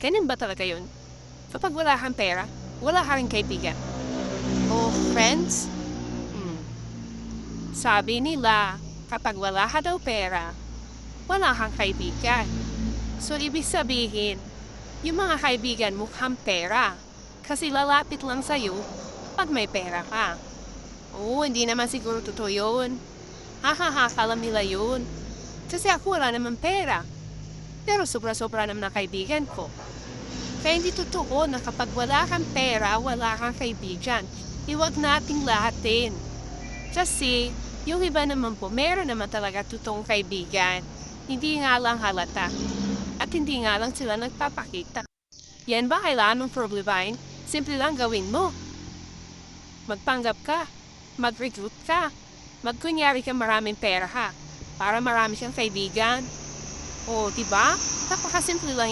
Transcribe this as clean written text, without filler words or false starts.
Ganun ba talaga yun? Kapag wala kang pera, wala ka ring kaibigan. O friends? Hmm. Sabi nila, kapag wala ka daw pera, wala kang kaibigan. So, ibig sabihin, yung mga kaibigan mukhang pera. Kasi lalapit lang sa'yo pag may pera ka. Oo, hindi naman siguro totoo yun. Hahaha, nila yun. Kasi ako wala naman pera. Pero sobra-sobra naman ang kaibigan ko. Kaya hindi totoo na kapag wala kang pera, wala kang kaibigan. Iwag nating lahatin. Kasi yung iba naman po, meron naman talaga totoong kaibigan. Hindi nga lang halata. At hindi nga lang sila nagpapakita. Yan ba kailangan mong problemahin? Simple lang gawin mo. Magpanggap ka. Mag-recruit ka. Magkunyari ka maraming pera ka. Para marami siyang kaibigan. O, diba? Napakasimple lang